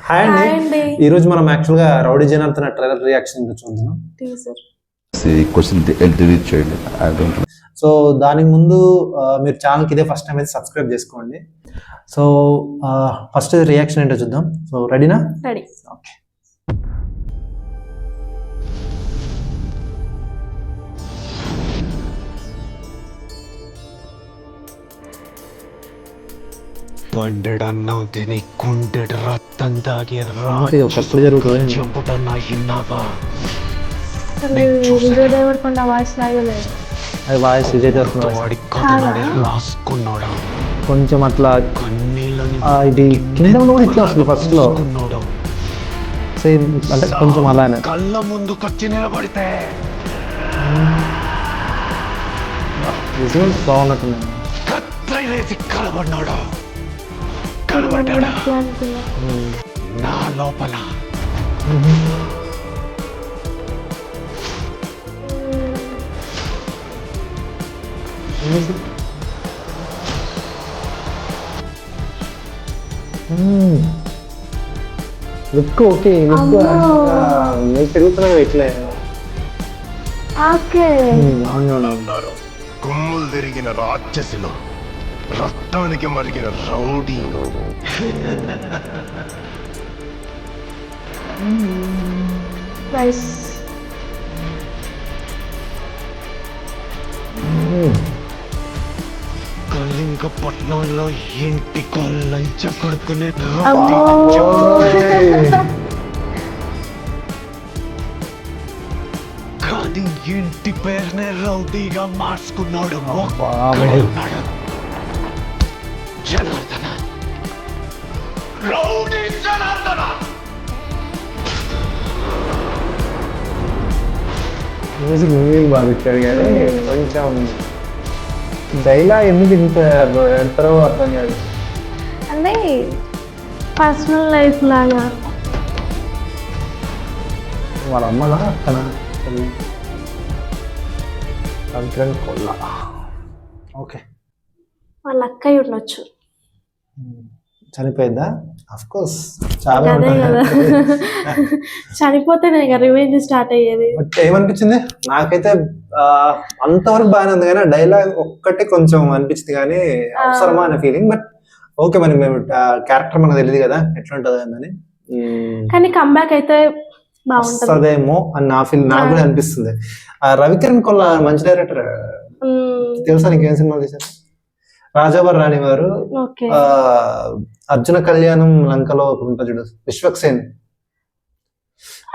Hi అండి, ఈరోజు మనం యాక్చువల్గా రౌడీ జనార్దన్ ట్రైలర్ రియాక్షన్ చూద్దాం. సో దానికి ముందు మీరు ఛానల్కి ఇదే ఫస్ట్ టైం అయితే సబ్స్క్రైబ్ చేసుకోండి. సో ఫస్ట్ రియాక్షన్ ఏంటో చూద్దాం. సో రెడీనా? రెడీ. ఓకే. వండడన్నావు తిని కుండెడు రక్తం తాగి చెంపుటన్నా ఇన్నావా? రాసుకున్నాడా కొంచెం అట్లా ఇది కింద కూడా ఇట్లా అసలు ఫస్ట్ లో సేమ్ అంటే కొంచెం అలానే కళ్ళ ముందుకొచ్చి నిలబడితే బాగున్నట్టుంది. కత్రైలేసి కలబడ్డాడా కలబడ్డా నా లోపల లుక్ ఓకే, లుక్ పెరుగుతున్నా ఇట్లే ఉన్నారు. కొమ్ములు తిరిగిన రాక్షసులు, రక్తానికి మరిగిన రౌడీ. కళింగపట్నంలో ఇంటి కొల్లంచ కొడుకునే కానీ ఇంటి పేరునే రౌడీగా మార్చుకున్నాడు. జనార్దన, రౌడీ జనార్దన. మ్యూజిక్ బాగా ఇచ్చాడు కానీ కొంచెం డైలాగ్ ఎందుకు ఇంత ఎంతరో అర్థం కాదు. అంటే పర్సనల్ లైఫ్ లాగా వాళ్ళ అమ్మగా తన కాన్ఫిడెంట్ కొల్లా. ఓకే, వాళ్ళ అక్కయ్య ఉండొచ్చు. చనిపోయిందా? అఫ్ కోర్స్ చాలా చనిపోతేనే ఇక రివెంజ్ స్టార్ట్ అయ్యేది. బట్ ఏమనిపించింది నాకైతే అంతవరకు బాగానే ఉంది కానీ డైలాగ్ ఒక్కటే కొంచెం అనిపించింది కానీ అవసరమా అనే ఫీలింగ్. బట్ ఓకే, మరి మేము క్యారెక్టర్ మనకు తెలియదు కదా ఎట్లా ఉంటుంది అని, కానీ కంబ్యాక్ అయితే వస్తుందేమో అని నా ఫీల్, నాకు కూడా అనిపిస్తుంది. రవికిరణ్ కొల్లా మంచి డైరెక్టర్. తెలుసా నీకేం సినిమాలు తీశారు? రాజావర్ రాణి వారు, అర్జున కళ్యాణం లంకలో ఉంటుంది చూడు, విశ్వక్సేన్,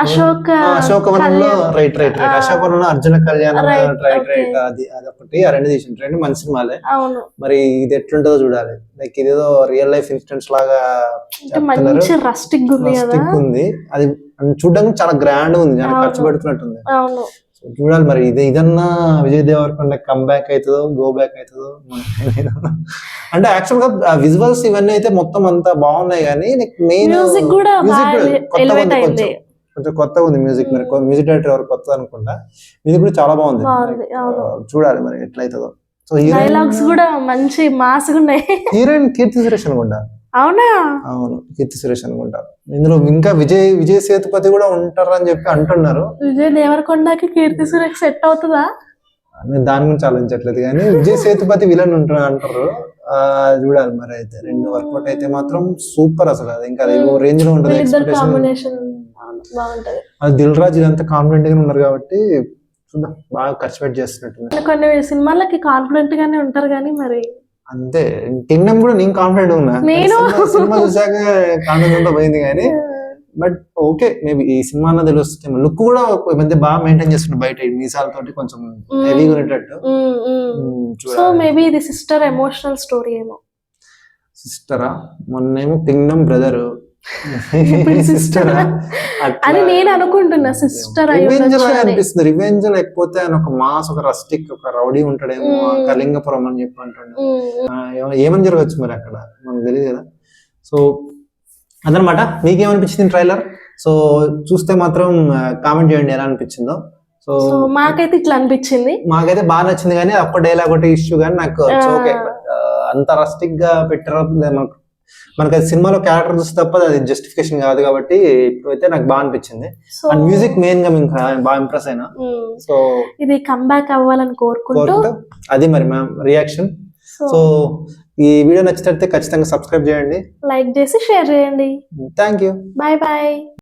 అశోకవనంలో రైట్ అశోకవనంలో అర్జున కళ్యాణం రైట్ అది ఒకటి. ఆ రెండు తీసింది, రెండు మంచి సినిమాలే. మరి ఇది ఎట్లుంటుందో చూడాలి. లైక్ ఇదేదో రియల్ లైఫ్ ఇన్సిడెంట్స్ లాగా రస్టిక్ ఉంది. అది చూడడానికి చాలా గ్రాండ్ ఉంది, చాలా ఖర్చు పెడుతున్నట్టుంది. చూడాలి మరి ఇదన్నా విజయ్ దేవరకొండ కంబ్యాక్ అవుతుందో గో బ్యాక్ అవుతుందో. అంటే యాక్చువల్ గా విజువల్స్ ఇవన్నీ అయితే మొత్తం అంతా బాగున్నాయి కానీ మెయిన్ మ్యూజిక్ కూడా కొంచెం కొత్తగా ఉంది మ్యూజిక్. మరి మ్యూజిక్ డైరెక్టర్ ఎవరు కొత్త అనుకుంటా. మ్యూజిక్ కూడా చాలా బాగుంది. చూడాలి మరి ఎట్లయితుందో. సో డైలాగ్స్ కూడా మంచి మాస్గా ఉన్నాయి. హీరోయిన్ కీర్తి సురేష్ అనుకుంటా. అవునా? అవును, కీర్తి సురేష్ అనుకుంటా. ఇందులో ఇంకా విజయ్ సేతుపతి కూడా ఉంటారని చెప్పి అంటున్నారు. విజయ్ దేవరకొండకి కీర్తి సురేష్ సెట్ అవుతుందా? నేను దాని గురించి ఆలోచించట్లేదు కానీ విజయ్ సేతుపతి విలన్ అంటారు. చూడాలి మరి. అయితే రెండు వర్కౌట్ అయితే మాత్రం సూపర్ అసలు. అది ఇంకా రేంజ్ లో ఉంటుంది. అది దిల్ రాజు ఇదంతా కాన్ఫిడెంట్ గా ఉన్నారు కాబట్టి చూద్దాం. బాగా ఖర్చు పెట్టి చేస్తున్నట్టు. కొన్ని సినిమాలకి కాన్ఫిడెంట్ గానే ఉంటారు కానీ మరి అంతే. కింగ్డమ్ కూడా నేను కాన్ఫిడెంట్ ఉన్నా, సినిమా చూసాక కాన్ఫిడెన్స్ అంతా పోయింది కానీ. బట్ ఓకే, మేబీ ఈ సినిమా అన్నది తెలుస్తుంది. లుక్ కూడా మధ్య బాగా మెయింటైన్ చేస్తుండే, బయట మీసాలతోటి కొంచెం హెవీగా ఉండేటట్టు. సో మేబీ ఇది సిస్టర్ ఎమోషనల్ స్టోరీ ఏమో. సిస్టరా? మొన్నేమో కింగ్డమ్ బ్రదర్, సిస్టర్ అని నేను అనుకుంటున్నా. సిస్టర్ అనిపిస్తుంది. రివెంజ్ లేకపోతే ఆయన ఒక మాస్, ఒక రస్టిక్, ఒక రౌడీ ఉంటాడేమో, కళింగపురం అని చెప్పి అంటుండే. ఏమని జరగచ్చు మరి అక్కడ మనకు తెలియదు కదా. సో అదనమాట. మీకేమనిపించింది ట్రైలర్? సో చూస్తే మాత్రం కామెంట్ చేయండి ఎలా అనిపించిందో. సో మాకైతే ఇట్లా అనిపించింది. మాకైతే బాగా నచ్చింది కానీ ఒక్క డైలాగ్ ఒకటి ఇష్యూ కానీ నాకు ఓకే. అంత రస్టిక్ గా పెట్టారో మనకి అది సినిమాలో క్యారెక్టర్ చూస్తే తప్ప అది జస్టిఫికేషన్ కాదు కాబట్టి ఇప్పుడైతే నాకు బాగా అనిపించింది. సో అండ్ మ్యూజిక్ మెయిన్ గా ఇంకా బాగా ఇంప్రెస్ అయినా. సో ఇది కంబ్యాక్ అవ్వాలని కోరుకుంటూ అది మరి మ్యామ్ రియాక్షన్. సో ఈ వీడియో నచ్చితే ఖచ్చితంగా సబ్స్క్రైబ్ చేయండి, లైక్ చేసి షేర్ చేయండి. Thank you, bye bye.